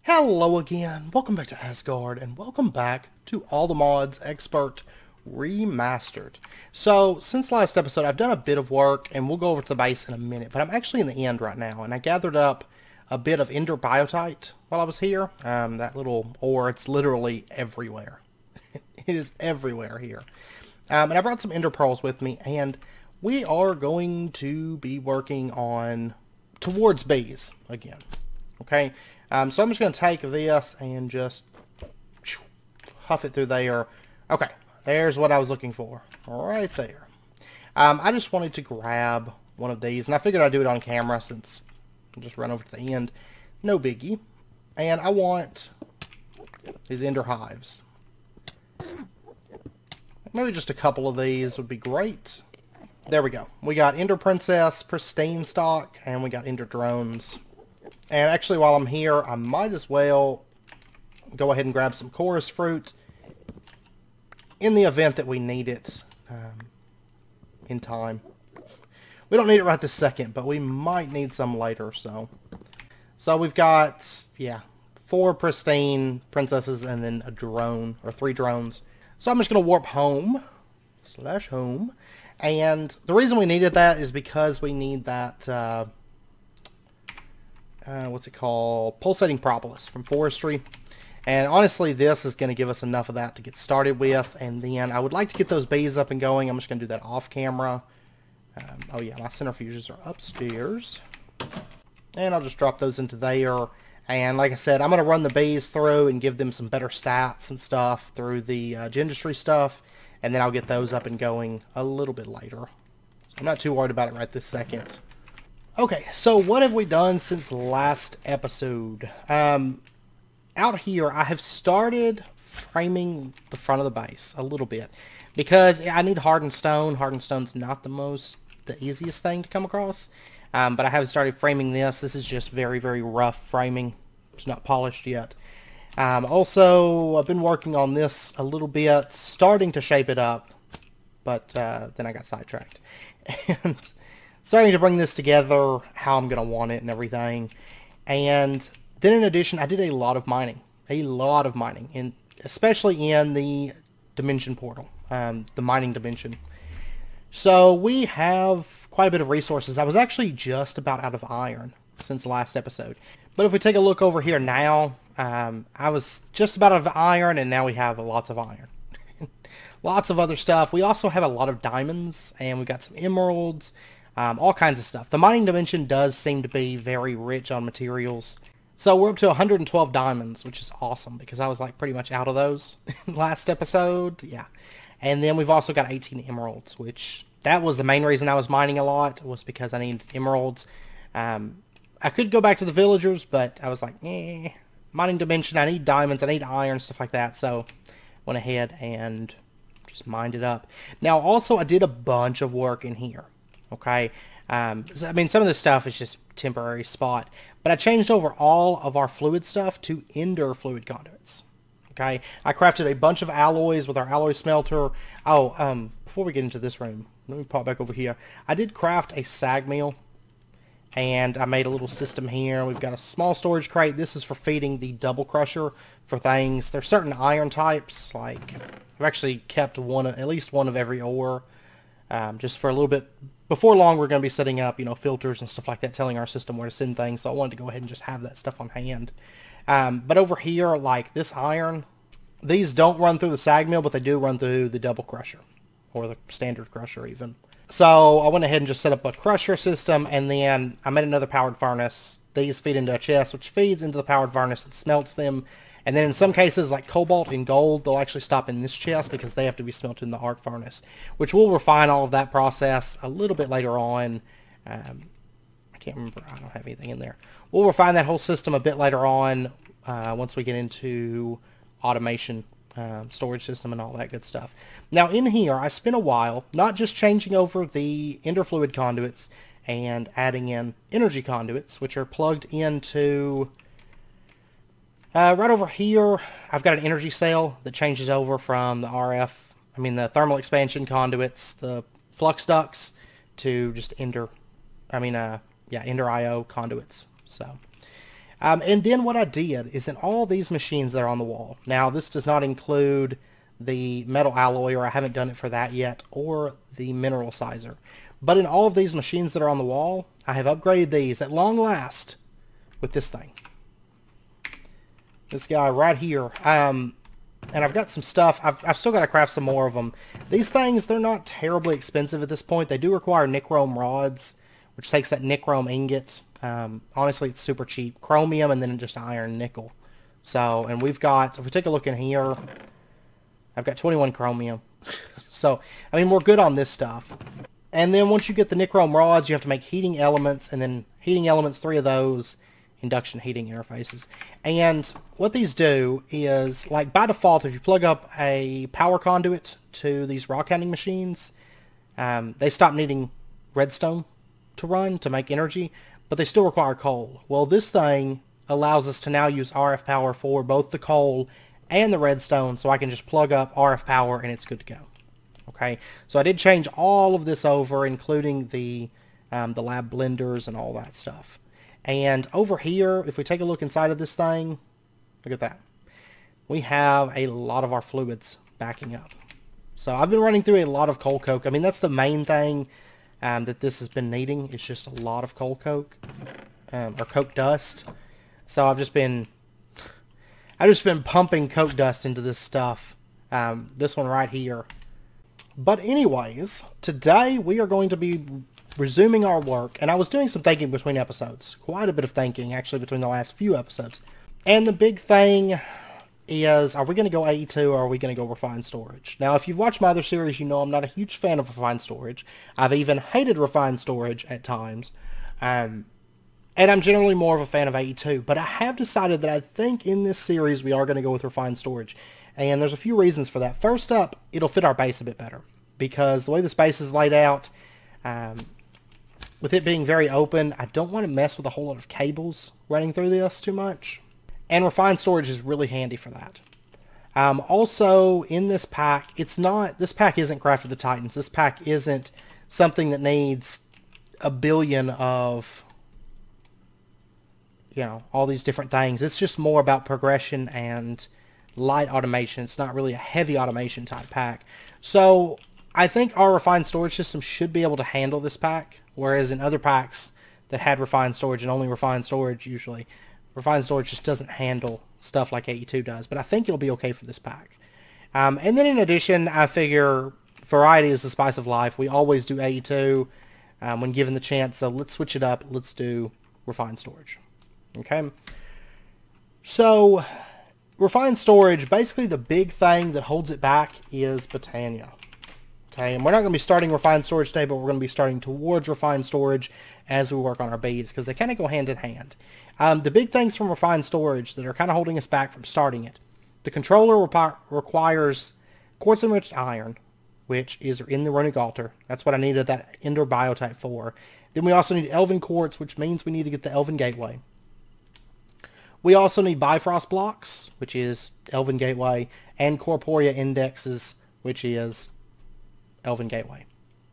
Hello again, welcome back to Asgard, and welcome back to All the Mods Expert Remastered. So, since last episode, I've done a bit of work, and we'll go over to the base in a minute, but I'm actually in the end right now, and I gathered up a bit of Ender Biotite while I was here. That little ore, it's literally everywhere. It is everywhere here. And I brought some Ender Pearls with me, and we are going to be working on towards bees again. Okay? So I'm just going to take this and just huff it through there. Okay, there's what I was looking for. Right there. I just wanted to grab one of these, and I figured I'd do it on camera since I'll just run over to the end. No biggie. And I want these ender hives. Maybe just a couple of these would be great. There we go. We got Ender Princess, Pristine Stock, and we got Ender Drones. And actually, while I'm here, I might as well go ahead and grab some chorus fruit in the event that we need it in time. We don't need it right this second, but we might need some later. So we've got, yeah, 4 pristine princesses and then a drone, or 3 drones. So I'm just going to warp home, /home. And the reason we needed that is because we need that... what's it called? Pulsating Propolis from Forestry. And honestly, this is going to give us enough of that to get started with. And then I would like to get those bees up and going. I'm just going to do that off camera. Oh yeah, my centrifuges are upstairs. And I'll just drop those into there. And like I said, I'm going to run the bees through and give them some better stats and stuff through the Gendustry stuff. And then I'll get those up and going a little bit later. I'm not too worried about it right this second. Okay, so what have we done since last episode? Out here, I have started framing the front of the base a little bit because I need hardened stone. Hardened stone's not the easiest thing to come across, but I have started framing this. This is just very, very rough framing. It's not polished yet. Also, I've been working on this a little bit, starting to shape it up, but then I got sidetracked. And starting to bring this together, how I'm going to want it and everything. And then in addition, I did a lot of mining. And especially in the dimension portal, the mining dimension. So we have quite a bit of resources. I was actually just about out of iron since the last episode. But if we take a look over here now, I was just about out of iron, and now we have lots of iron. Lots of other stuff. We also have a lot of diamonds, and we've got some emeralds. All kinds of stuff. The mining dimension does seem to be very rich on materials. So we're up to 112 diamonds, which is awesome because I was like pretty much out of those last episode. Yeah. And then we've also got 18 emeralds, which that was the main reason I was mining a lot, was because I needed emeralds. I could go back to the villagers, but I was like, mining dimension, I need diamonds, I need iron, stuff like that. So went ahead and just mined it up. Now also I did a bunch of work in here. Okay, I mean, some of this stuff is just temporary spot, but I changed over all of our fluid stuff to Ender fluid conduits. Okay, I crafted a bunch of alloys with our alloy smelter. Oh, before we get into this room, let me pop back over here. I did craft a sag mill, and I made a little system here. We've got a small storage crate. This is for feeding the double crusher for things. There's certain iron types, like I've actually kept at least one of every ore, just for a little bit. Before long, we're going to be setting up, filters and stuff like that, telling our system where to send things. So I wanted to go ahead and just have that stuff on hand. But over here, like this iron, these don't run through the sag mill, but they do run through the double crusher, or the standard crusher even. So I went ahead and just set up a crusher system, and then I made another powered furnace. These feed into a chest, which feeds into the powered furnace and smelts them. And then in some cases, like cobalt and gold, they'll actually stop in this chest because they have to be smelted in the arc furnace, which we'll refine all of that process a little bit later on. I can't remember. I don't have anything in there. We'll refine that whole system a bit later on once we get into automation, storage system, and all that good stuff. Now in here, I spent a while not just changing over the ender fluid conduits and adding in energy conduits, which are plugged into... right over here, I've got an energy cell that changes over from the thermal expansion conduits, the flux ducts, to just Ender IO conduits. So, And then what I did is in all these machines that are on the wall. Now, this does not include the metal alloy, or I haven't done it for that yet, or the mineral sizer. But in all of these machines that are on the wall, I have upgraded these at long last with this thing. This guy right here. And I've got some stuff. I've still got to craft some more of them. These things, they're not terribly expensive at this point. They do require nichrome rods, which takes that nichrome ingot. Honestly, it's super cheap. Chromium and then just iron nickel. So, and we've got, if we take a look in here, I've got 21 chromium. So, I mean, we're good on this stuff. And then once you get the nichrome rods, you have to make heating elements, and then heating elements, 3 of those, induction heating interfaces. And what these do is, like by default, if you plug up a power conduit to these rock hunting machines, they stop needing redstone to run to make energy, but they still require coal. Well, this thing allows us to now use RF power for both the coal and the redstone, so I can just plug up RF power and it's good to go. Okay, so I did change all of this over, including the lab blenders and all that stuff. And over here, if we take a look inside of this thing, look at that. We have a lot of our fluids backing up. So I've been running through a lot of coal coke. I mean, that's the main thing that this has been needing. It's just a lot of coal coke, or coke dust. So I've just been pumping coke dust into this stuff. This one right here. But anyways, today we are going to be resuming our work, and I was doing some thinking between episodes. Quite a bit of thinking, actually, between the last few episodes. And the big thing is, are we going to go AE2 or are we going to go refined storage? Now, if you've watched my other series, you know I'm not a huge fan of refined storage. I've even hated refined storage at times. And I'm generally more of a fan of AE2. But I have decided that I think in this series we are going to go with refined storage. And there's a few reasons for that. First up, it'll fit our base a bit better. Because the way the space is laid out, with it being very open, I don't want to mess with a whole lot of cables running through this too much. And refined storage is really handy for that. Also, in this pack, this pack isn't Craft of the Titans. This pack isn't something that needs a billion of, you know, all these different things. It's just more about progression and light automation. It's not really a heavy automation type pack. So I think our refined storage system should be able to handle this pack, whereas in other packs that had refined storage, and only refined storage usually, refined storage just doesn't handle stuff like AE2 does. But I think it'll be okay for this pack. And then in addition, I figure variety is the spice of life. We always do AE2 when given the chance, so let's switch it up. Let's do refined storage. Okay? So refined storage, basically the big thing that holds it back is Botania. Okay, and we're not going to be starting refined storage today, but we're going to be starting towards refined storage as we work on our bees, because they kind of go hand in hand. The big things from refined storage that are kind of holding us back from starting it. The controller requires quartz-enriched iron, which is in the runic altar. That's what I needed that Ender biotype for. Then we also need Elven quartz, which means we need to get the Elven gateway. We also need Bifrost blocks, which is Elven gateway, and Corporea indexes, which is Elven gateway.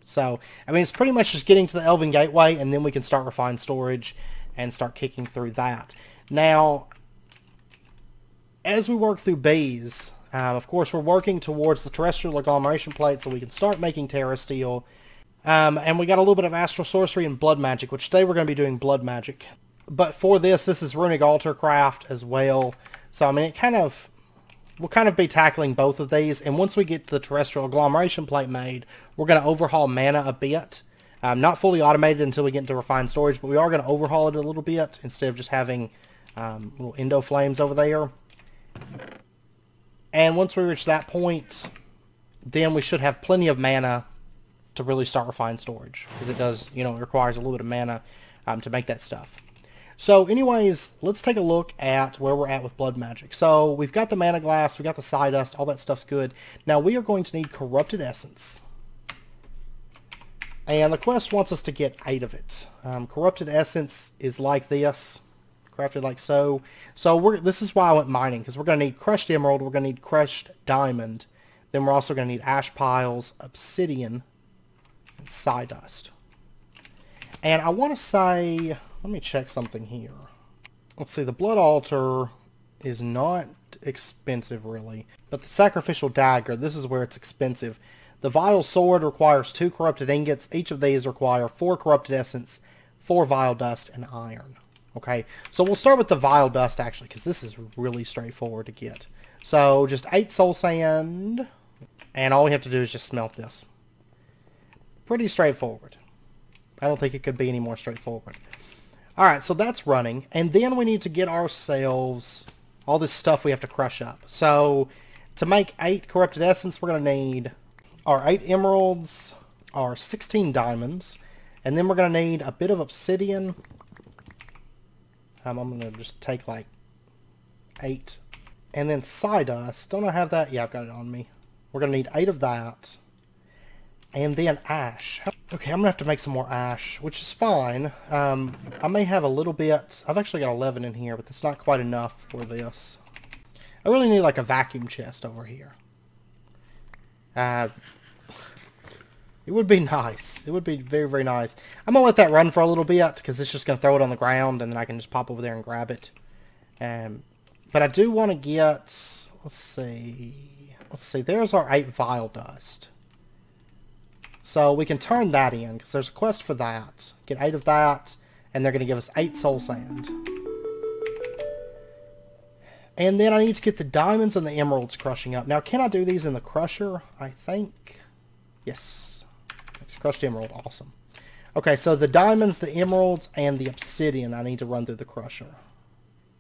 So, I mean, it's pretty much just getting to the Elven gateway, and then we can start refined storage and start kicking through that. Now, as we work through bees, of course, we're working towards the terrestrial agglomeration plate so we can start making Terrasteel. And we got a little bit of Astral Sorcery and Blood Magic, which today we're going to be doing Blood Magic. But for this is Runic Altar Craft as well. So, I mean, we'll kind of be tackling both of these. And once we get the terrestrial agglomeration plate made, we're going to overhaul mana a bit. Not fully automated until we get into refined storage, but we are going to overhaul it a little bit instead of just having little endo flames over there. And once we reach that point, then we should have plenty of mana to really start refined storage, because it does, you know, it requires a little bit of mana to make that stuff. So anyways, let's take a look at where we're at with Blood Magic. So we've got the Mana Glass, we got the Psydust, all that stuff's good. Now we are going to need Corrupted Essence. And the quest wants us to get 8 of it. Corrupted Essence is like this, crafted like so. So this is why I went mining, because we're going to need Crushed Emerald, we're going to need Crushed Diamond, then we're also going to need Ash Piles, Obsidian, and Psydust. And I want to say, let me check something here. Let's see, the blood altar is not expensive really, but the sacrificial dagger, this is where it's expensive. The vile sword requires 2 corrupted ingots. Each of these require 4 corrupted essence, 4 vile dust, and iron. Okay, so we'll start with the vile dust actually, because this is really straightforward to get. So just 8 soul sand, and all we have to do is just smelt this. Pretty straightforward. I don't think it could be any more straightforward. Alright, so that's running, and then we need to get ourselves all this stuff we have to crush up. So to make 8 corrupted essence, we're going to need our 8 emeralds, our 16 diamonds, and then we're going to need a bit of obsidian. I'm going to just take like 8. And then sawdust. Don't I have that? Yeah, I've got it on me. We're going to need 8 of that. And then ash. Okay, I'm going to have to make some more ash, which is fine. I may have a little bit. I've actually got 11 in here, but that's not quite enough for this. I really need like a vacuum chest over here. It would be nice. It would be very, very nice. I'm going to let that run for a little bit, because it's just going to throw it on the ground, and then I can just pop over there and grab it. But I do want to get, let's see, there's our 8 vile dust. So we can turn that in, because there's a quest for that. Get 8 of that, and they're going to give us 8 soul sand. And then I need to get the diamonds and the emeralds crushing up. Now, can I do these in the crusher? I think. Yes. Crushed emerald. Awesome. Okay, so the diamonds, the emeralds, and the obsidian I need to run through the crusher.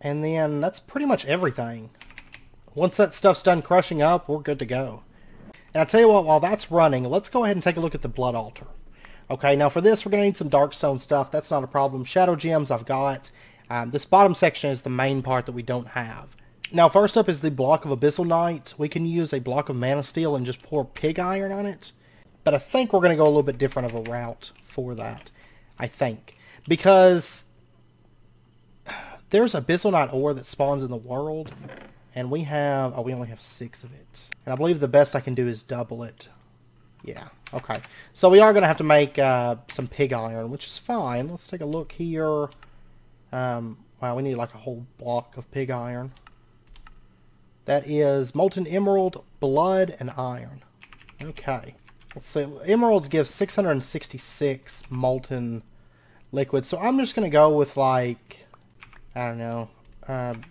And then that's pretty much everything. Once that stuff's done crushing up, we're good to go. And I tell you what, while that's running, let's go ahead and take a look at the blood altar. Okay, now for this, we're going to need some darkstone stuff. That's not a problem. Shadow gems I've got. This bottom section is the main part that we don't have. Now, first up is the block of Abyssal Night. We can use a block of Mana Steel and just pour pig iron on it. But I think we're going to go a little bit different of a route for that. I think. Because there's Abyssal Night ore that spawns in the world. And we have... oh, we only have 6 of it. And I believe the best I can do is double it. Yeah, okay. So we are going to have to make some pig iron, which is fine. Let's take a look here. Wow, we need like a whole block of pig iron. That is molten emerald, blood, and iron. Okay. Let's see. Emeralds give 666 molten liquid. So I'm just going to go with like, I don't know.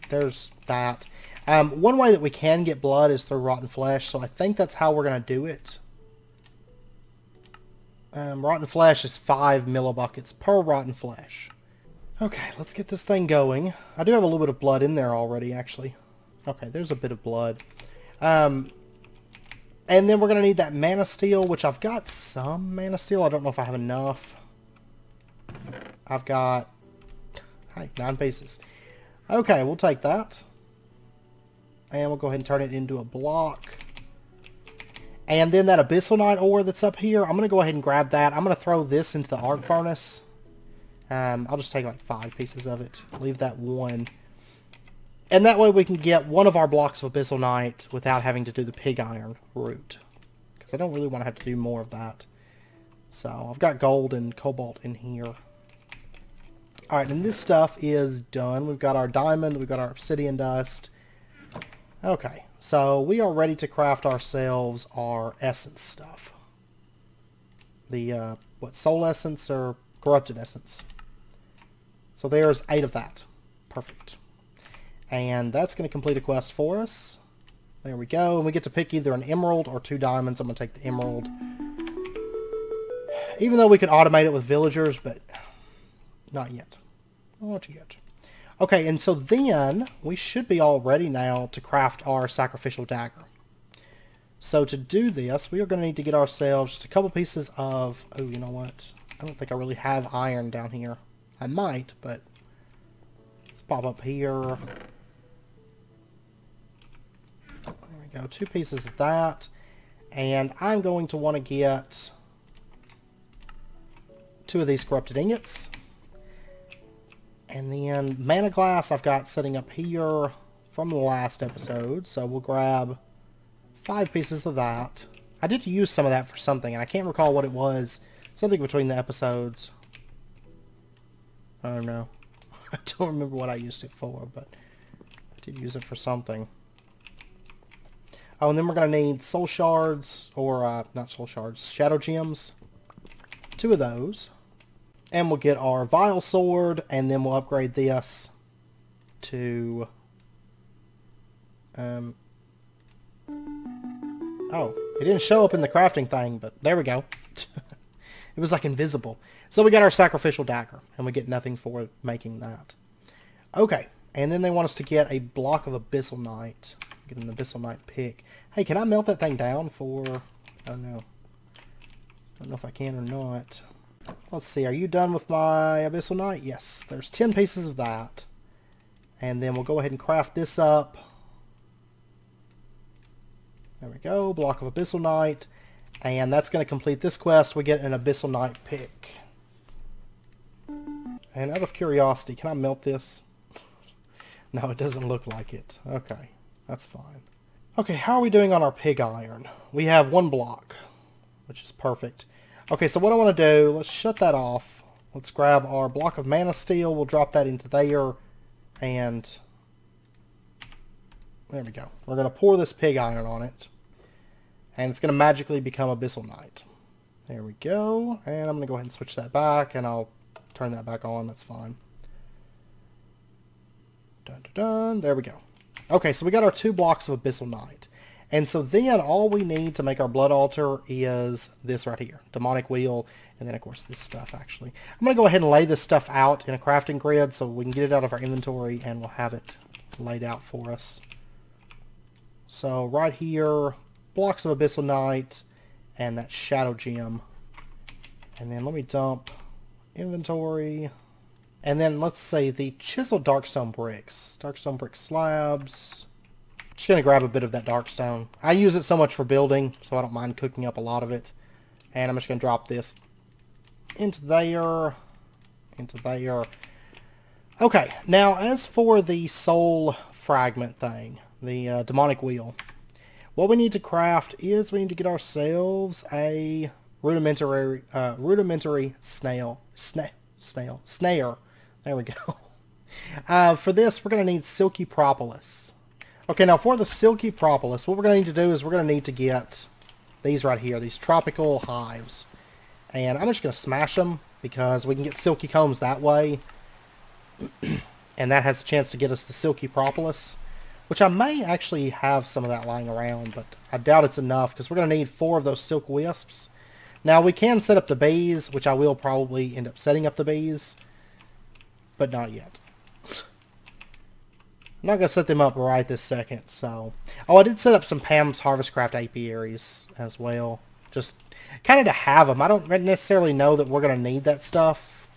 There's that. One way that we can get blood is through rotten flesh. So I think that's how we're going to do it. Rotten flesh is 5 millibuckets per rotten flesh. Okay, let's get this thing going. I do have a little bit of blood in there already, actually. Okay, there's a bit of blood. And then we're going to need that Mana Steel, which I've got some Mana Steel. I don't know if I have enough. I've got 9 pieces. Okay, we'll take that. And we'll go ahead and turn it into a block. And then that Abyssal Night ore that's up here, I'm going to go ahead and grab that. I'm going to throw this into the arc furnace. I'll just take like 5 pieces of it. Leave that 1. And that way we can get one of our blocks of Abyssal Night without having to do the pig iron route. Because I don't really want to have to do more of that. So I've got gold and cobalt in here. Alright, and this stuff is done. We've got our diamond, we've got our obsidian dust. Okay, so we are ready to craft ourselves our essence stuff. The, soul essence or corrupted essence. So there's 8 of that. Perfect. And that's going to complete a quest for us. There we go. And we get to pick either an emerald or 2 diamonds. I'm going to take the emerald. Even though we could automate it with villagers, but not yet. Not yet. Okay, and so then we should be all ready now to craft our sacrificial dagger. So to do this, we are going to need to get ourselves just a couple pieces of... oh, you know what? I don't think I really have iron down here. I might, but... let's pop up here. There we go. 2 pieces of that. And I'm going to want to get 2 of these corrupted ingots. And then mana glass I've got sitting up here from the last episode. So we'll grab 5 pieces of that. I did use some of that for something, and I can't recall what it was. Something between the episodes. I don't know. I don't remember what I used it for, but I did use it for something. Oh, and then we're going to need soul shards, or not soul shards, shadow gems. 2 of those. And we'll get our vile sword, and then we'll upgrade this to... Oh, it didn't show up in the crafting thing, but there we go. It was like invisible. So we got our sacrificial dagger, and we get nothing for making that. Okay, and then they want us to get a block of abyssal night. Get an abyssal night pick. Hey, can I melt that thing down for... Oh no. Don't know if I can or not. Let's see, are you done with my abyssal night? Yes, there's 10 pieces of that. And then we'll go ahead and craft this up. There we go, block of abyssal night. And that's going to complete this quest. We get an abyssal night pick. And out of curiosity, can I melt this? No, it doesn't look like it. Okay, that's fine. Okay, how are we doing on our pig iron? We have 1 block, which is perfect. Okay, so what I want to do, let's shut that off. Let's grab our block of mana steel. We'll drop that into there. And there we go. We're going to pour this pig iron on it. And it's going to magically become abyssal night. There we go. And I'm going to go ahead and switch that back. And I'll turn that back on. That's fine. Dun, dun, dun. There we go. Okay, so we got our 2 blocks of abyssal night. And so then all we need to make our blood altar is this right here. Demonic wheel. And then, of course, this stuff, actually. I'm going to go ahead and lay this stuff out in a crafting grid so we can get it out of our inventory and we'll have it laid out for us. So right here, blocks of abyssal night and that shadow gem. And then let me dump inventory. And then let's say the chiseled darkstone bricks. Darkstone brick slabs. Just going to grab a bit of that darkstone. I use it so much for building, so I don't mind cooking up a lot of it. And I'm just going to drop this into there. Into there. Okay, now as for the soul fragment thing, the demonic wheel, what we need to craft is we need to get ourselves a rudimentary snare. There we go. For this, we're going to need silky propolis. Okay, now for the silky propolis, what we're going to need to do is we're going to need to get these right here, these tropical hives. And I'm just going to smash them because we can get silky combs that way. And that has a chance to get us the silky propolis, which I may actually have some of that lying around, but I doubt it's enough because we're going to need 4 of those silk wisps. Now we can set up the bees, which I will probably end up setting up the bees, but not yet. I'm not going to set them up right this second, so... Oh, I did set up some Pam's Harvestcraft apiaries as well. Just kind of to have them. I don't necessarily know that we're going to need that stuff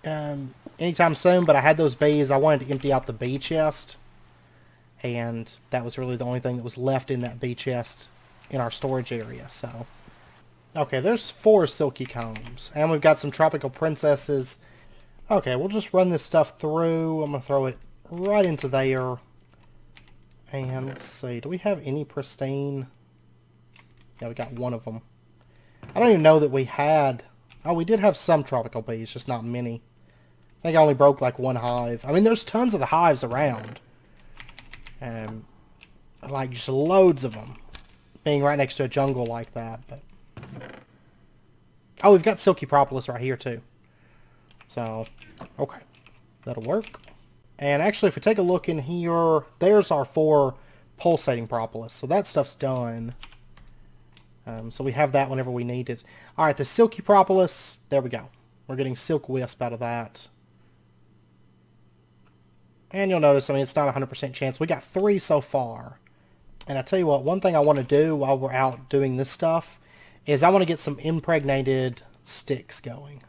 anytime soon, but I had those bees. I wanted to empty out the bee chest, and that was really the only thing that was left in that bee chest in our storage area, so... Okay, there's 4 silky combs, and we've got some tropical princesses. Okay, we'll just run this stuff through. I'm going to throw it right into there. And let's see, do we have any pristine? Yeah, we got 1 of them. I don't even know that we had... Oh, we did have some tropical bees, just not many. I think I only broke like 1 hive. I mean, there's tons of the hives around. Like, just loads of them. Being right next to a jungle like that, but... Oh, we've got silky propolis right here, too. So, okay. That'll work. And actually, if we take a look in here, there's our 4 pulsating propolis. So that stuff's done. So we have that whenever we need it. Alright, the silky propolis, there we go. We're getting silk wisp out of that. And you'll notice, I mean, it's not a 100% chance. We got 3 so far. And I tell you what, one thing I want to do while we're out doing this stuff is I want to get some impregnated sticks going.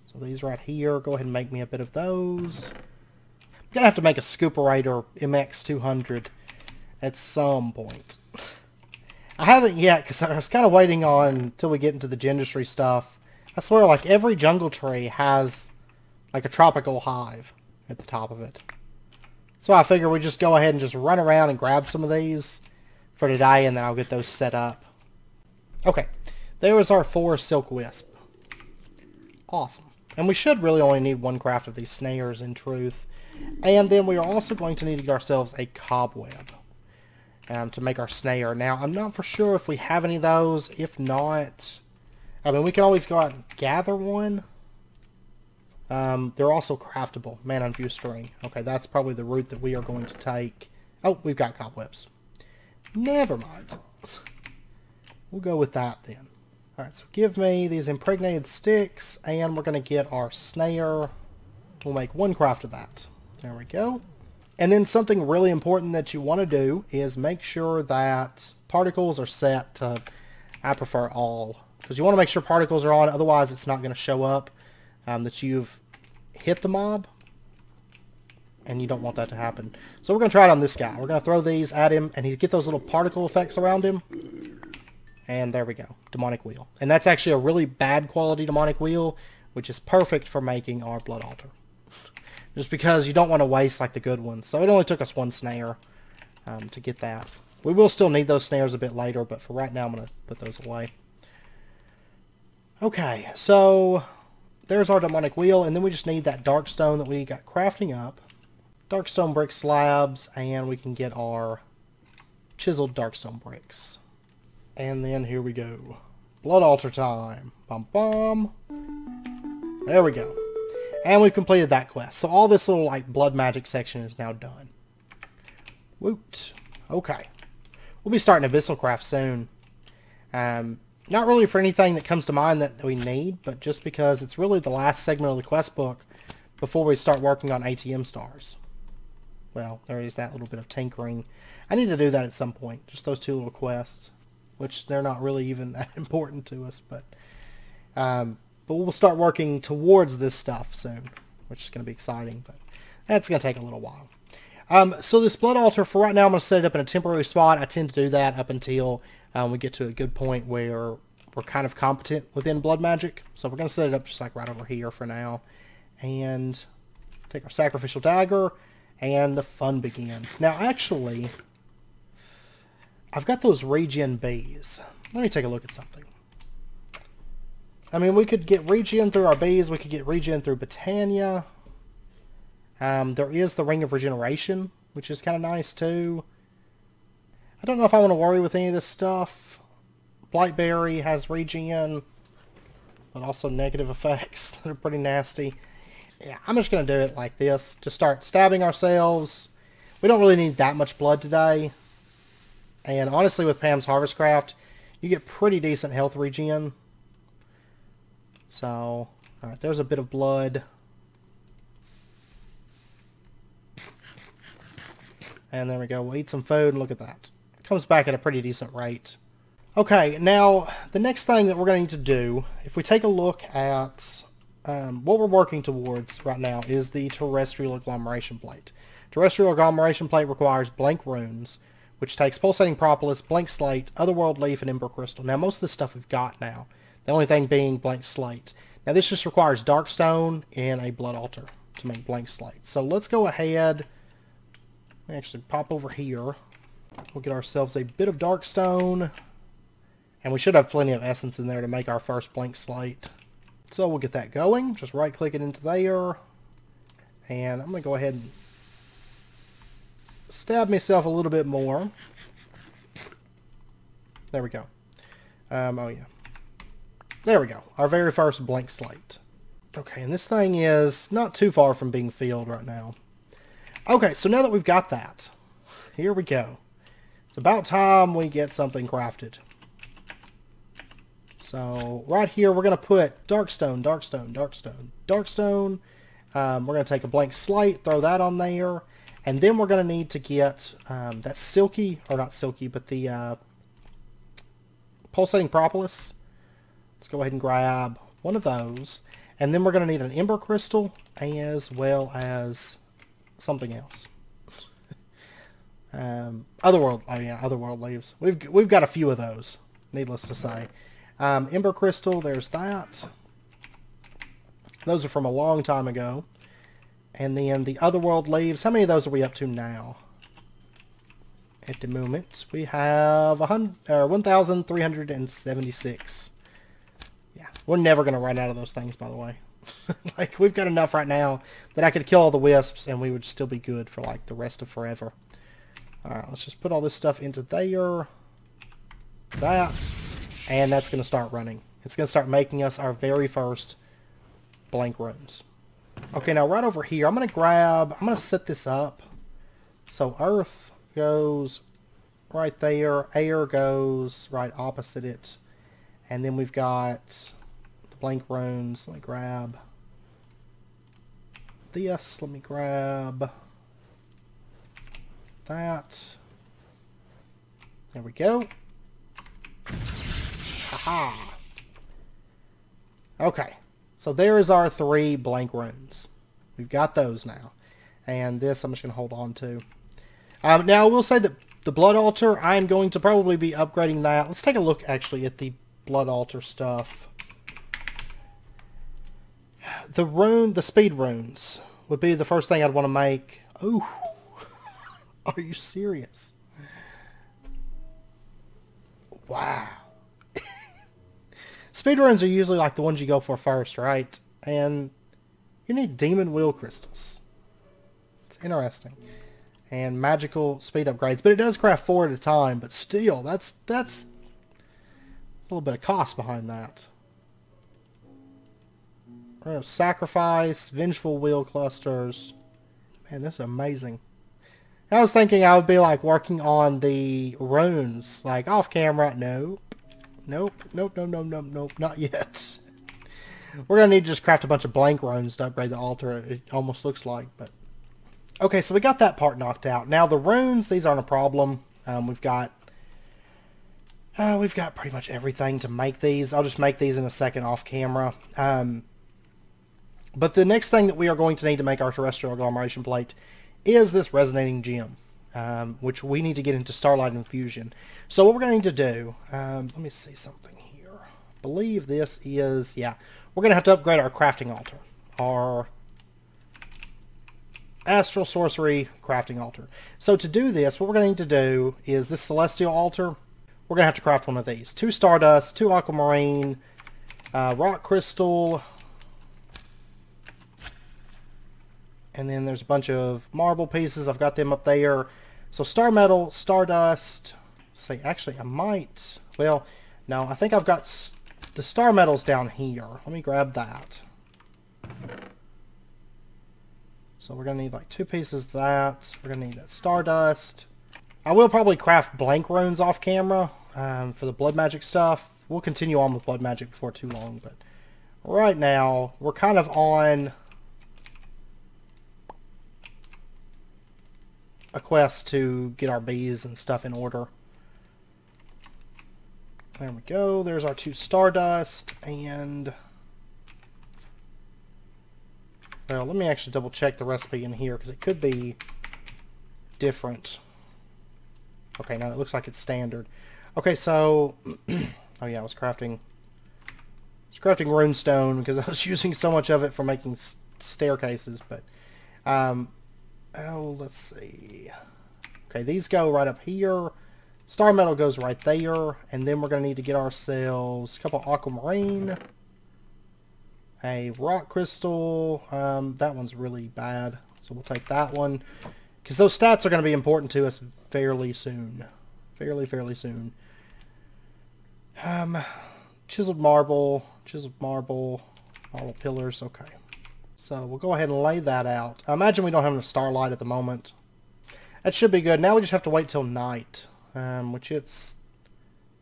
So these right here, go ahead and make me a bit of those. I'm going to have to make a Scooperator MX200 at some point. I haven't yet because I was kind of waiting on until we get into the gendistry stuff. I swear, like, every jungle tree has like a tropical hive at the top of it. So I figure we just go ahead and just run around and grab some of these for today, and then I'll get those set up. Okay, there was our 4 silk wisp. Awesome. And we should really only need one craft of these snares in truth. And then we are also going to need to get ourselves a cobweb to make our snare. Now, I'm not for sure if we have any of those. If not, I mean, we can always go out and gather one. They're also craftable. Mana infused string. Okay, that's probably the route that we are going to take. Oh, we've got cobwebs. Never mind. We'll go with that then. Alright, so give me these impregnated sticks, and we're going to get our snare. We'll make one craft of that. There we go. And then something really important that you want to do is make sure that particles are set to, I prefer all. Because you want to make sure particles are on, otherwise it's not going to show up that you've hit the mob. And you don't want that to happen. So we're going to try it on this guy. We're going to throw these at him, and he get those little particle effects around him. And there we go. Demonic wheel. And that's actually a really bad quality demonic wheel, which is perfect for making our blood altar. Just because you don't want to waste like the good ones. So it only took us one snare to get that. We will still need those snares a bit later, but for right now I'm going to put those away. Okay, so there's our demonic wheel, and then we just need that dark stone that we got crafting up. Darkstone brick slabs, and we can get our chiseled darkstone bricks. And then here we go. Blood altar time. Bum bum. There we go. And we've completed that quest. So all this little like blood magic section is now done. Woot. Okay. We'll be starting Abyssal Craft soon. Not really for anything that comes to mind that we need, but just because it's really the last segment of the quest book before we start working on ATM stars. Well, there is that little bit of tinkering. I need to do that at some point. Just those two little quests, which they're not really even that important to us, but we'll start working towards this stuff soon, which is going to be exciting, but that's going to take a little while. So this blood altar, for right now, I'm going to set it up in a temporary spot. I tend to do that up until we get to a good point where we're kind of competent within blood magic. So we're going to set it up just like right over here for now. And take our sacrificial dagger, and the fun begins. Now, actually, I've got those regen bees. Let me take a look at something. I mean, we could get regen through our bees. We could get regen through Britannia. There is the Ring of Regeneration, which is kind of nice, too. I don't know if I want to worry with any of this stuff. Blightberry has regen, but also negative effects that are pretty nasty. Yeah, I'm just going to do it like this. Just start stabbing ourselves. We don't really need that much blood today. And honestly, with Pam's Harvest Craft, you get pretty decent health regen. So, alright, there's a bit of blood. And there we go. We'll eat some food and look at that. It comes back at a pretty decent rate. Okay, now, the next thing that we're going to need to do, if we take a look at what we're working towards right now, is the Terrestrial Agglomeration Plate. Terrestrial Agglomeration Plate requires blank runes, which takes Pulsating Propolis, Blank Slate, Otherworld Leaf, and Ember Crystal. Now, most of the stuff we've got now. The only thing being Blank Slate. Now, this just requires Darkstone and a Blood Altar to make Blank Slate. So, let's go ahead. Actually, pop over here. We'll get ourselves a bit of Darkstone. And we should have plenty of Essence in there to make our first Blank Slate. So, we'll get that going. Just right-click it into there. And I'm going to go ahead and stab myself a little bit more. There we go. Oh yeah. There we go. Our very first Blank Slate. Okay, and this thing is not too far from being filled right now. Okay, so now that we've got that, here we go. It's about time we get something crafted. So, right here, we're going to put Darkstone, Darkstone, Darkstone, Darkstone. We're going to take a Blank Slate, throw that on there. And then we're going to need to get that silky, or not silky, but the Pulsating Propolis. Let's go ahead and grab one of those. And then we're going to need an Ember Crystal, as well as something else. Otherworld, oh yeah, Otherworld Leaves. We've got a few of those, needless to say. Ember Crystal, there's that. Those are from a long time ago. And then the Otherworld Leaves, how many of those are we up to now? At the moment, we have 1,376. Yeah, we're never going to run out of those things, by the way. Like, we've got enough right now that I could kill all the wisps and we would still be good for, like, the rest of forever. Alright, let's just put all this stuff into there. That. And that's going to start running. It's going to start making us our very first blank runes. Okay, now right over here, I'm going to set this up. So earth goes right there. Air goes right opposite it. And then we've got the blank runes. Let me grab this. Let me grab that. There we go. Aha. Okay. So there is our 3 blank runes. We've got those now. And this I'm just going to hold on to. Now I will say that the blood altar, I'm going to probably be upgrading that. Let's take a look actually at the blood altar stuff. The speed runes would be the first thing I'd want to make. Ooh. Are you serious? Wow. Speed runes are usually like the ones you go for first, right? And you need demon wheel crystals. It's interesting. And magical speed upgrades. But it does craft 4 at a time, but still, that's a little bit of cost behind that. Sacrifice, vengeful wheel clusters. Man, this is amazing. I was thinking I would be like working on the runes, like off camera. Nope. Nope, nope, nope, nope, nope, nope, not yet. We're going to need to just craft a bunch of blank runes to upgrade the altar, it almost looks like. But okay, so we got that part knocked out. Now the runes, these aren't a problem. We've got pretty much everything to make these. I'll just make these in a second off camera. But the next thing that we are going to need to make our terrestrial agglomeration plate is this resonating gem, which we need to get into Starlight infusion. So what we're going to need to do, let me see something here. I believe this is, yeah, we're going to have to upgrade our crafting altar, our Astral Sorcery crafting altar. So to do this, what we're going to need to do is this celestial altar. We're going to have to craft one of these. 2 stardust, 2 aquamarine, rock crystal, and then there's a bunch of marble pieces. I've got them up there. So star metal, stardust. See, actually, I might. Well, no, I think I've got the star metals down here. Let me grab that. So we're going to need like 2 pieces of that. We're going to need that stardust. I will probably craft blank runes off camera for the blood magic stuff. We'll continue on with blood magic before too long. But right now, we're kind of on a quest to get our bees and stuff in order. There we go. There's our 2 stardust, and well, let me actually double check the recipe in here because it could be different. Okay, now it looks like it's standard. Okay, so oh yeah, I was crafting runestone because I was using so much of it for making staircases, but oh, let's see. Okay, these go right up here. Star metal goes right there. And then we're going to need to get ourselves a couple aquamarine. A rock crystal. That one's really bad. So we'll take that one. Because those stats are going to be important to us fairly soon. Fairly soon. Chiseled marble. Marble pillars. Okay. So we'll go ahead and lay that out. I imagine we don't have enough starlight at the moment. That should be good. Now we just have to wait till night, which it's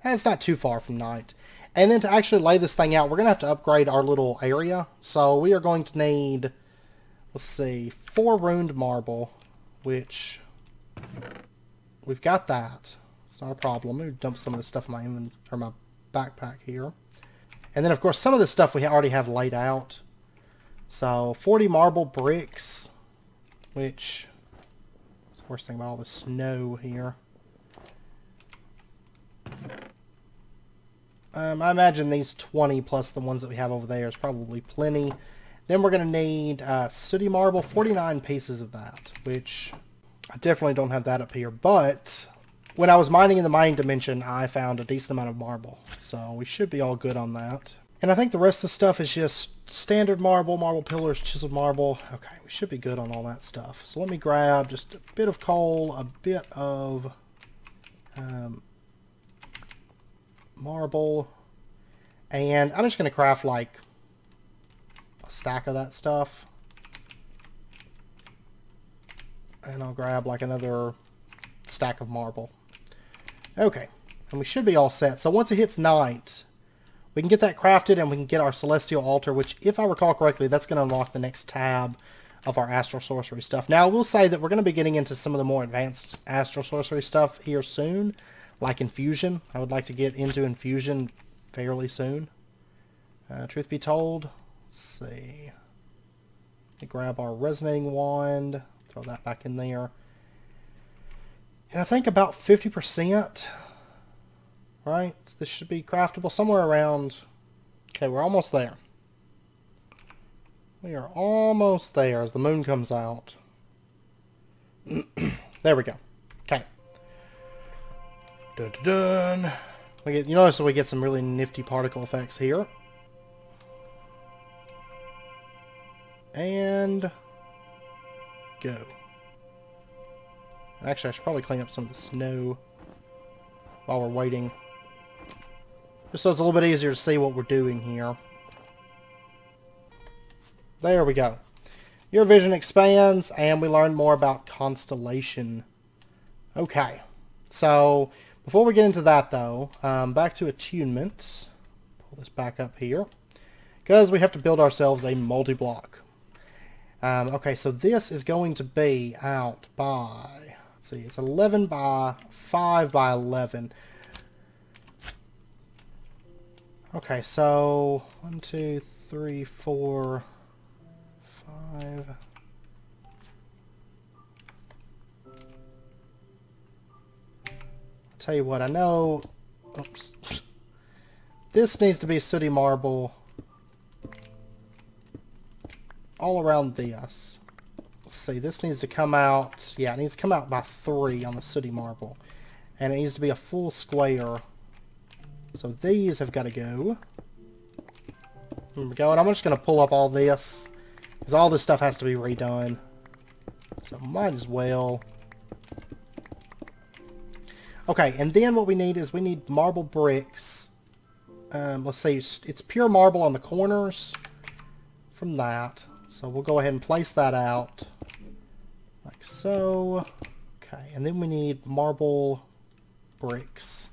not too far from night. And then to actually lay this thing out, we're going to have to upgrade our little area. So we are going to need, let's see, 4 runed marble, which we've got that. It's not a problem. Let me dump some of this stuff in my backpack here. And then, of course, some of this stuff we already have laid out. So 40 marble bricks, which is the worst thing about all the snow here. I imagine these 20 plus the ones that we have over there is probably plenty. Then we're going to need sooty marble, 49 pieces of that, which I definitely don't have that up here. But when I was mining in the mining dimension, I found a decent amount of marble. So we should be all good on that. And I think the rest of the stuff is just standard marble, marble pillars, chiseled marble. Okay, we should be good on all that stuff. So let me grab just a bit of coal, a bit of marble, and I'm just going to craft like a stack of that stuff. And I'll grab like another stack of marble. Okay, and we should be all set. So once it hits night, we can get that crafted and we can get our celestial altar, which, if I recall correctly, that's going to unlock the next tab of our Astral Sorcery stuff. Now, I will say that we're going to be getting into some of the more advanced Astral Sorcery stuff here soon, like infusion. I would like to get into infusion fairly soon. Truth be told, let's see. Let me grab our resonating wand, throw that back in there. And I think about 50%. Right? This should be craftable somewhere around... Okay, we're almost there. We are almost there as the moon comes out. There we go. Okay. Dun, dun, dun. You notice that we get some really nifty particle effects here. And... go. Actually, I should probably clean up some of the snow while we're waiting. Just so it's a little bit easier to see what we're doing here. There we go. Your vision expands, and we learn more about constellation. Okay. So, before we get into that, though, back to attunements. Pull this back up here. Because we have to build ourselves a multi-block. Okay, so this is going to be out by... Let's see, it's 11 by 5 by 11. Okay, so 1, 2, 3, 4, 5. I'll tell you what, I know. Oops. This needs to be sooty marble all around this. Let's see, this needs to come out. Yeah, it needs to come out by 3 on the sooty marble, and it needs to be a full square. So these have got to go. There we go. And I'm just going to pull up all this, because all this stuff has to be redone. So might as well. Okay, and then what we need is we need marble bricks. Let's see, it's pure marble on the corners from that. So we'll go ahead and place that out. Like so. Okay, and then we need marble bricks.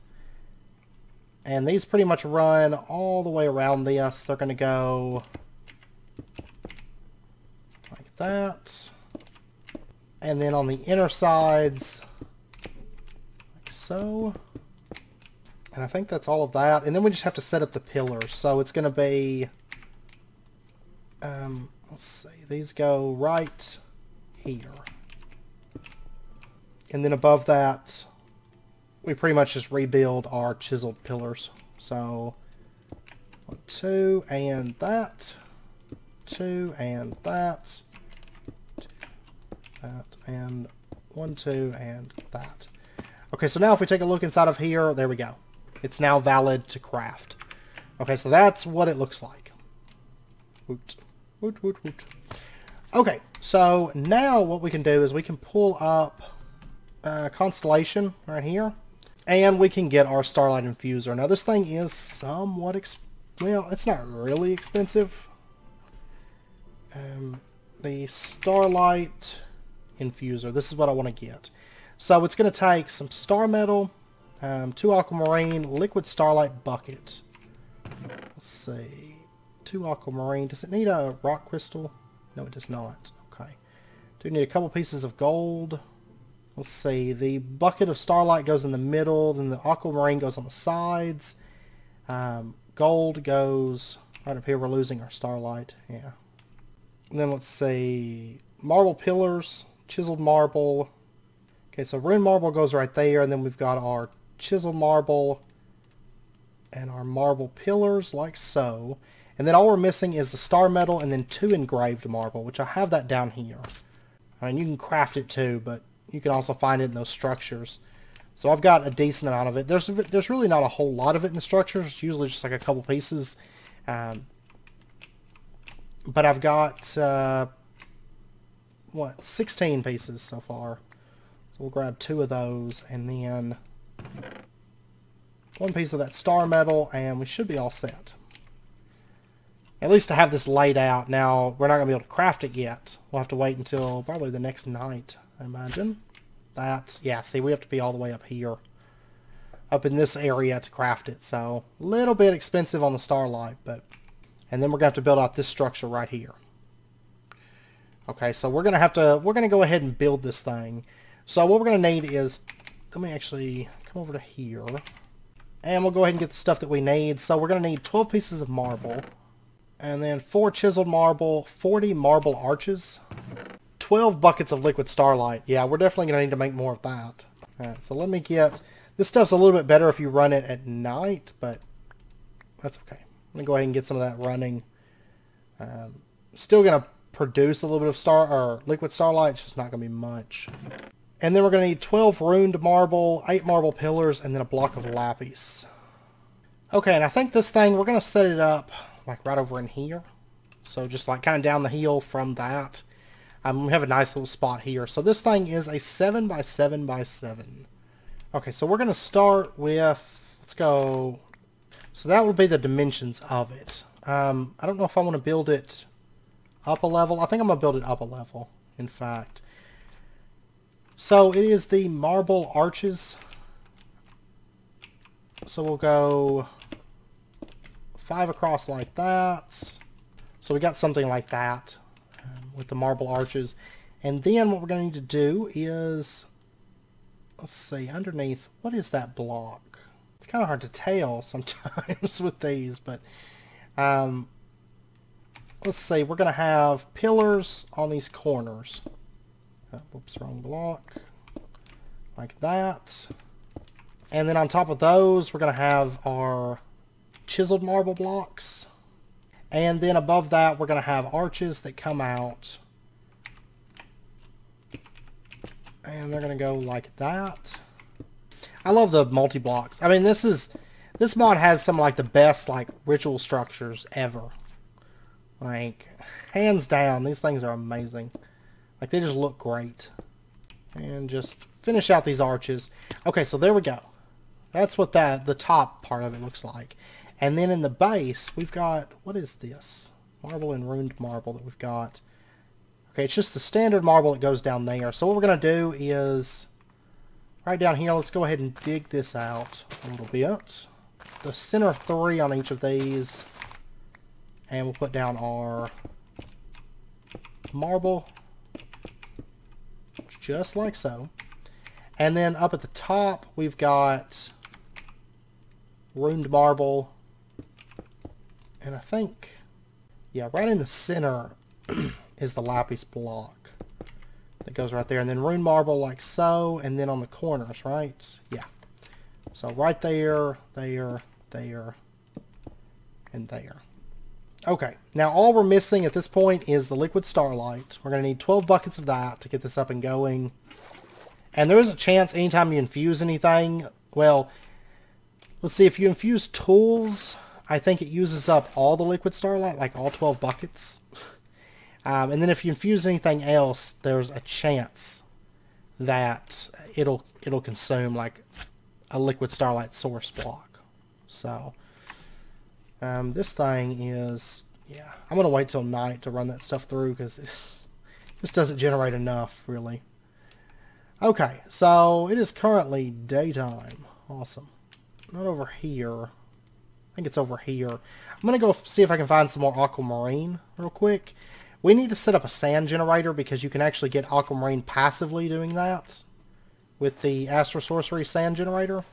And these pretty much run all the way around this. They're going to go like that. And then on the inner sides, like so. And I think that's all of that. And then we just have to set up the pillars. So it's going to be, let's see, these go right here. And then above that, we pretty much just rebuild our chiseled pillars. So 1, 2, and that, 2, and that, 2, that, and 1, 2, and that. Okay, so now if we take a look inside of here, there we go. It's now valid to craft. Okay, so that's what it looks like. Woot, woot, woot, woot. Okay, so now what we can do is we can pull up Constellation right here. And we can get our Starlight infuser. Now this thing is somewhat well, it's not really expensive. The Starlight infuser. This is what I want to get. So it's going to take some star metal, 2 aquamarine, liquid starlight bucket. Let's see. 2 aquamarine. Does it need a rock crystal? No, it does not. Okay. Do need a couple pieces of gold. Let's see, the bucket of starlight goes in the middle, then the aquamarine goes on the sides. Gold goes right up here. We're losing our starlight. Yeah. And then let's see, marble pillars, chiseled marble. Okay, so rune marble goes right there, and then we've got our chiseled marble and our marble pillars, like so. And then all we're missing is the star metal and then 2 engraved marble, which I have that down here. I mean, you can craft it too, but you can also find it in those structures. So I've got a decent amount of it. There's really not a whole lot of it in the structures. It's usually just like a couple pieces. But I've got, what, 16 pieces so far. So we'll grab 2 of those, and then 1 piece of that star metal, and we should be all set. At least to have this laid out. Now, we're not going to be able to craft it yet. We'll have to wait until probably the next night, I imagine. Yeah, see, we have to be all the way up here. Up in this area to craft it. So, a little bit expensive on the Starlight, but... And then we're going to have to build out this structure right here. Okay, so we're going to go ahead and build this thing. So what we're going to need is... Let me actually come over to here. And we'll go ahead and get the stuff that we need. So we're going to need 12 pieces of marble. And then 4 chiseled marble, 40 marble arches, 12 buckets of liquid starlight. Yeah, we're definitely going to need to make more of that. Alright, so let me get... This stuff's a little bit better if you run it at night, but that's okay. I'm going to go ahead and get some of that running. Still going to produce a little bit of liquid starlight, it's just not going to be much. And then we're going to need 12 runed marble, 8 marble pillars, and then a block of lapis. Okay, and I think this thing, we're going to set it up like right over in here. So just like kind of down the hill from that. We have a nice little spot here. So this thing is a 7 by 7 by 7. Okay, so we're going to start with, let's go, so that would be the dimensions of it. I don't know if I want to build it up a level. I think I'm going to build it up a level, in fact. So it is the marble arches. So we'll go 5 across like that. So we got something like that with the marble arches. And then what we're going to need to do is, let's see, underneath, what is that block? It's kind of hard to tell sometimes with these, but let's see, we're going to have pillars on these corners. Whoops, wrong block. Like that. And then on top of those, we're going to have our chiseled marble blocks. And then above that, we're going to have arches that come out. And they're going to go like that. I love the multi-blocks. I mean, this mod has some like the best like ritual structures ever. Like, hands down, these things are amazing. Like, they just look great. And just finish out these arches. Okay, so there we go. That's what the top part of it looks like. And then in the base, we've got, what is this? Marble and runed marble that we've got. Okay, it's just the standard marble that goes down there. So what we're going to do is, right down here, let's go ahead and dig this out a little bit. The center 3 on each of these. And we'll put down our marble. Just like so. And then up at the top, we've got runed marble. And I think, yeah, right in the center is the lapis block that goes right there. And then runed marble like so, and then on the corners, right? Yeah. So right there, there, there, and there. Okay, now all we're missing at this point is the liquid starlight. We're going to need 12 buckets of that to get this up and going. And there is a chance anytime you infuse anything, well, let's see, if you infuse tools, I think it uses up all the liquid starlight, like all 12 buckets. And then if you infuse anything else, there's a chance that it'll consume like a liquid starlight source block. So this thing is, yeah, I'm gonna wait till night to run that stuff through because it just doesn't generate enough, really. Okay, so it is currently daytime. Awesome. Not over here. I think it's over here. I'm gonna go see if I can find some more aquamarine real quick. We need to set up a sand generator because you can actually get aquamarine passively doing that with the Astral Sorcery sand generator.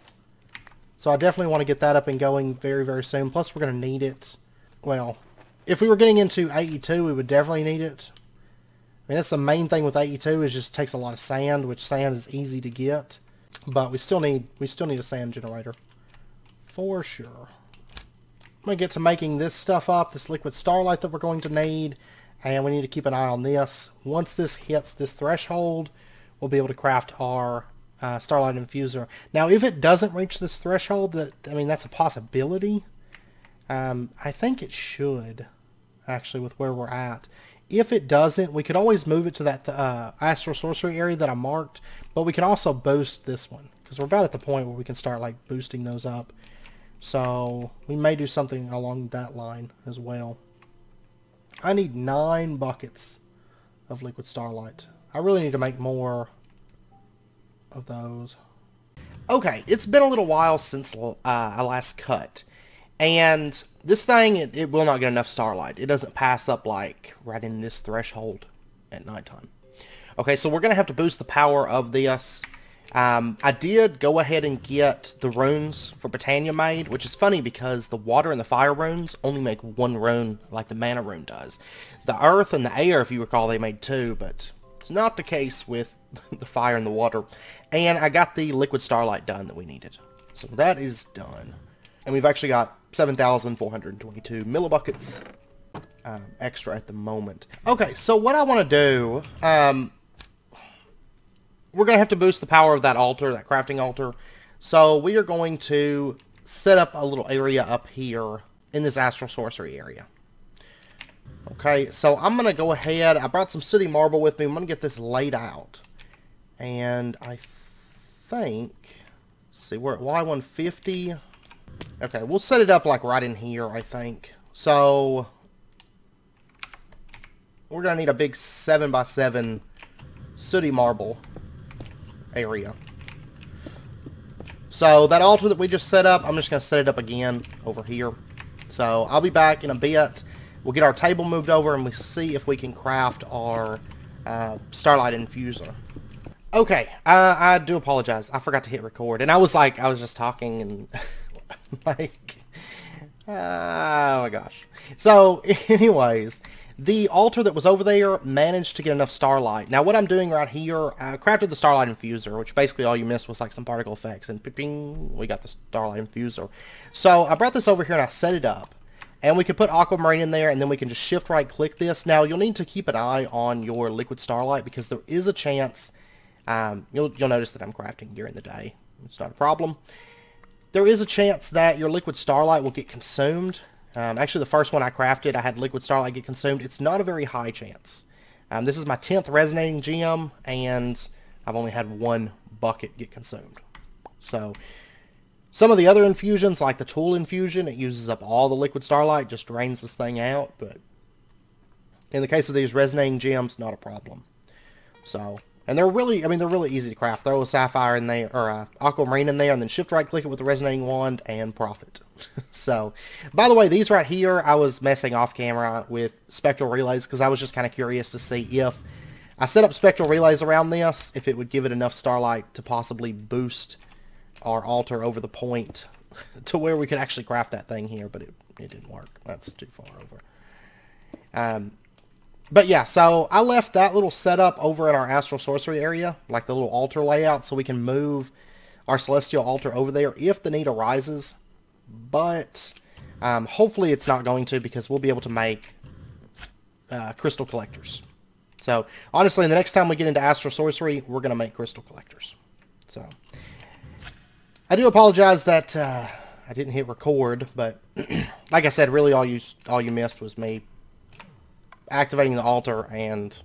So I definitely want to get that up and going very, very soon. Plus, we're going to need it. Well, if we were getting into AE2, we would definitely need it. I mean, that's the main thing with AE2 is just takes a lot of sand, which sand is easy to get. But we still need a sand generator. For sure. I'm going to get to making this stuff up, this liquid starlight that we're going to need. And we need to keep an eye on this. Once this hits this threshold, we'll be able to craft our Starlight infuser. Now, if it doesn't reach this threshold, that's a possibility. I think it should, actually, with where we're at. If it doesn't, we could always move it to that Astral Sorcery area that I marked, but we can also boost this one, because we're about at the point where we can start like boosting those up. So we may do something along that line as well. I need 9 buckets of liquid starlight. I really need to make more of those. Okay, it's been a little while since I last cut, and this thing, it will not get enough starlight. It doesn't pass up like right in this threshold at nighttime. Okay, so we're going to have to boost the power of this. I did go ahead and get the runes for Britannia made, which is funny because the water and the fire runes only make 1 rune like the mana rune does. The earth and the air, if you recall, they made 2, but it's not the case with the fire and the water. And I got the liquid starlight done that we needed. So that is done. And we've actually got 7,422 millibuckets extra at the moment. Okay, so what I want to do, we're going to have to boost the power of that altar, that crafting altar. So we are going to set up a little area up here in this Astral Sorcery area. Okay, so I'm going to go ahead. I brought some sooty marble with me. I'm going to get this laid out. And I think, let's see, we're at Y150. Okay, we'll set it up like right in here, I think. So we're going to need a big 7x7 sooty marble area. So that altar that we just set up, I'm just going to set it up again over here. So I'll be back in a bit. We'll get our table moved over and we'll see if we can craft our Starlight infuser. Okay, I do apologize. I forgot to hit record. And I was just talking and like, oh my gosh. So anyways, the altar that was over there managed to get enough starlight. Now what I'm doing right here, I crafted the Starlight infuser, which basically all you missed was like some particle effects, and ping, we got the Starlight infuser. So I brought this over here and I set it up, and we can put aquamarine in there, and then we can just shift right click this. Now you'll need to keep an eye on your liquid starlight, because there is a chance, you'll notice that I'm crafting during the day. It's not a problem. There is a chance that your liquid starlight will get consumed. Actually, the first one I crafted, I had liquid starlight get consumed. It's not a very high chance. This is my 10th resonating gem, and I've only had 1 bucket get consumed. So, some of the other infusions, like the tool infusion, it uses up all the liquid starlight, just drains this thing out. But in the case of these resonating gems, not a problem. So, and they're really, they're really easy to craft. Throw a sapphire in there, or aquamarine in there, and then shift right click it with the resonating wand, and profit. So, by the way, these right here, I was messing off camera with spectral relays, because I was just kind of curious to see if I set up spectral relays around this, if it would give it enough starlight to possibly boost our altar over the point to where we could actually craft that thing here, but it didn't work. That's too far over. But yeah, so I left that little setup over in our Astral Sorcery area, like the little altar layout, so we can move our Celestial altar over there if the need arises. But hopefully it's not going to, because we'll be able to make crystal collectors. So honestly, the next time we get into Astral Sorcery, we're going to make crystal collectors. So I do apologize that I didn't hit record, but like I said, really all you missed was me activating the altar and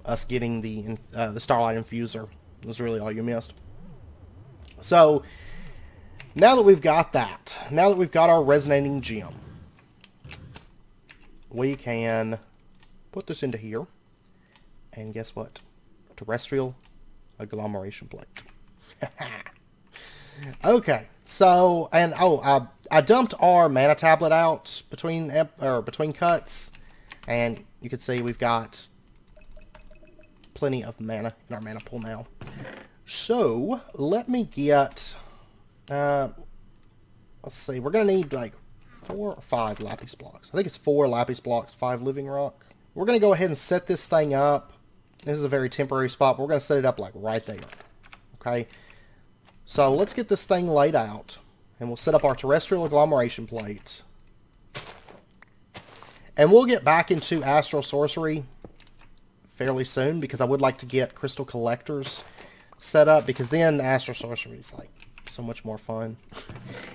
us getting the Starlight infuser. Was really all you missed. So now that we've got that, now that we've got our resonating gem, we can put this into here, and guess what? Terrestrial agglomeration plate. Okay, so, and oh, I dumped our mana tablet out between cuts, and you can see we've got plenty of mana in our mana pool now. So let me get, let's see, we're gonna need like 4 or 5 lapis blocks. I think it's 4 lapis blocks, 5 living rock. We're gonna go ahead and set this thing up. This is a very temporary spot, but we're gonna set it up like right there. Okay. So let's get this thing laid out, and we'll set up our terrestrial agglomeration plate. And we'll get back into Astral Sorcery fairly soon, because I would like to get crystal collectors set up, because then Astral Sorcery is like so much more fun.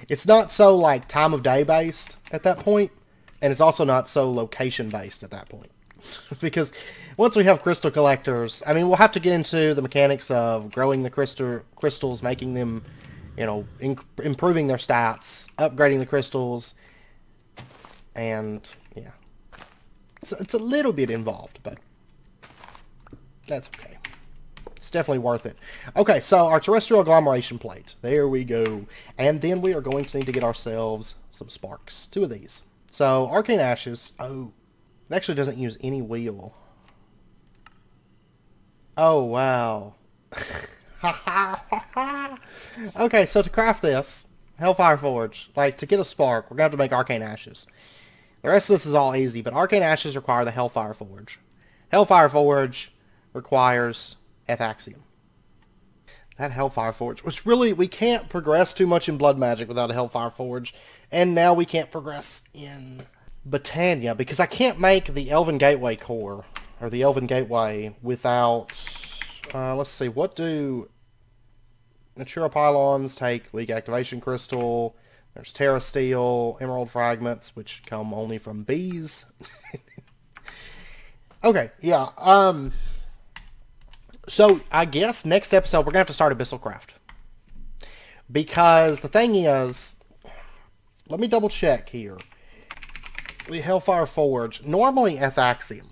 It's not so like time of day based at that point, and it's also not so location based at that point. Because once we have crystal collectors, I mean, we'll have to get into the mechanics of growing the crystals, making them, you know, improving their stats, upgrading the crystals, and yeah. So it's a little bit involved, but that's okay. It's definitely worth it. Okay, so our terrestrial agglomeration plate. There we go. And then we are going to need to get ourselves some sparks. 2 of these. So, arcane ashes. Oh, it actually doesn't use any wheel. Oh, wow. Okay, so to craft this, Hellfire Forge, like to get a spark, we're going to have to make arcane ashes. The rest of this is all easy, but arcane ashes require the Hellfire Forge. Hellfire Forge requires Athaxium. That Hellfire Forge, which really, we can't progress too much in Blood Magic without a Hellfire Forge, and now we can't progress in Britannia, because I can't make the Elven Gateway core, or the Elven Gateway, without, let's see, what do Natura Pylons take? Weak Activation Crystal, there's Terrasteel, Emerald Fragments, which come only from bees. Okay, yeah, so I guess next episode we're going to have to start Abyssal Craft. Because the thing is, let me double check here. The Hellfire Forge, normally Athaxium.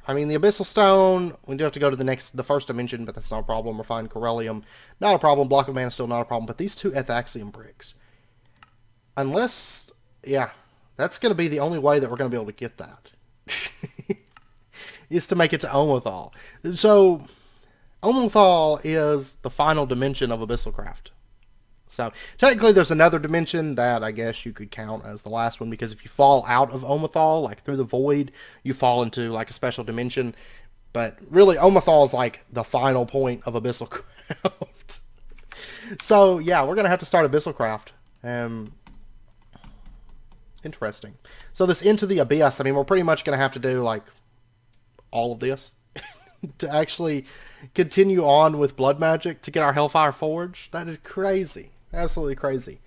I mean, the Abyssal Stone, we do have to go to the first dimension, but that's not a problem. Refined Corellium, not a problem. Block of Mana, still not a problem. But these 2 Athaxium bricks, unless, yeah, that's going to be the only way that we're going to be able to get that. Is to make it to Omothal. So, Omothal is the final dimension of Abyssal Craft. So, technically there's another dimension that I guess you could count as the last one, because if you fall out of Omothal, like through the void, you fall into like a special dimension. But really, Omothal is like the final point of Abyssal Craft. So, yeah, we're going to have to start Abyssal Craft. Interesting. So this Into the Abyss, I mean, we're pretty much going to have to do like all of this to actually continue on with Blood Magic to get our Hellfire Forge. That is crazy. Absolutely crazy.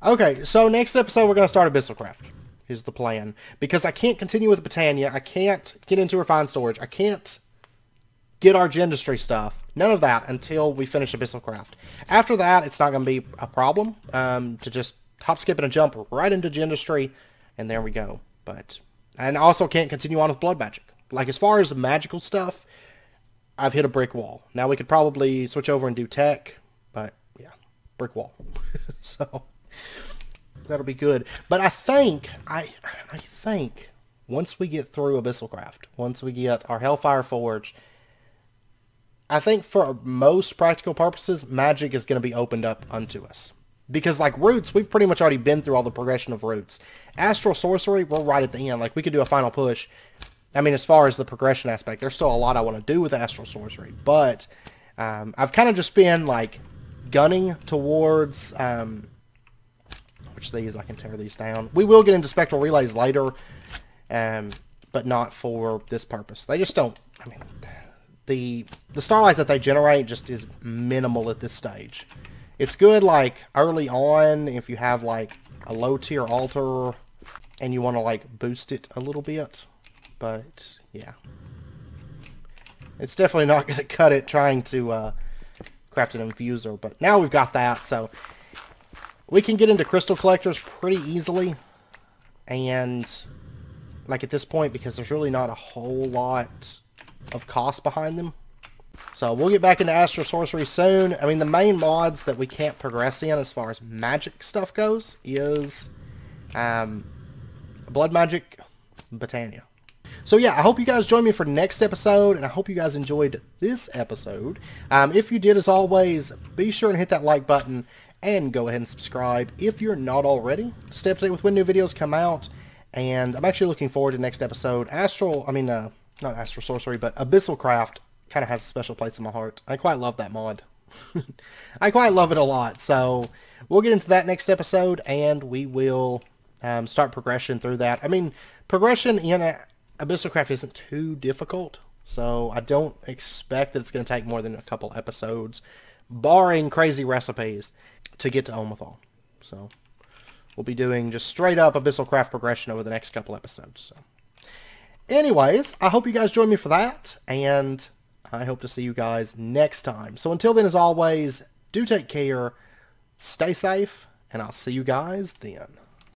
Okay, so next episode we're going to start Abyssal Craft, is the plan. Because I can't continue with Britannia. I can't get into Refined Storage. I can't get our Gendustry stuff. None of that until we finish Abyssal Craft. After that, it's not going to be a problem to just hop, skip, and a jump right into Gendustry, and there we go. And I also can't continue on with Blood Magic. Like, as far as the magical stuff, I've hit a brick wall. Now we could probably switch over and do tech, but yeah, brick wall. So that'll be good. But I think once we get through Abyssal Craft, once we get our Hellfire Forge, I think for most practical purposes, magic is going to be opened up unto us. Because like roots, we've pretty much already been through all the progression of roots. Astral Sorcery, we're right at the end. Like we could do a final push. I mean, as far as the progression aspect, there's still a lot I want to do with Astral Sorcery. But I've kind of just been, like, gunning towards... which these, I can tear these down. We will get into Spectral Relays later, but not for this purpose. They just don't... I mean, the Starlight that they generate just is minimal at this stage. It's good, like, early on if you have, like, a low-tier altar and you want to, like, boost it a little bit. But, yeah. It's definitely not going to cut it trying to craft an infuser. But now we've got that, so we can get into crystal collectors pretty easily. And, like, at this point, because there's really not a whole lot of cost behind them. So we'll get back into Astral Sorcery soon. I mean, the main mods that we can't progress in as far as magic stuff goes is Blood Magic, Britannia. So yeah, I hope you guys join me for next episode, and I hope you guys enjoyed this episode. If you did, as always, be sure and hit that like button, and go ahead and subscribe if you're not already, to stay up to date with when new videos come out. And I'm actually looking forward to next episode. Not Astral Sorcery, but Abyssal Craft kind of has a special place in my heart. I quite love that mod. I quite love it a lot. So we'll get into that next episode, and we will start progression through that. I mean, progression in Abyssal Craft isn't too difficult, so I don't expect that it's going to take more than a couple episodes, barring crazy recipes. to get to Omethal. So we'll be doing just straight up Abyssal Craft progression over the next couple episodes. So anyways, I hope you guys join me for that, and I hope to see you guys next time. So until then, as always, do take care, stay safe, and I'll see you guys then.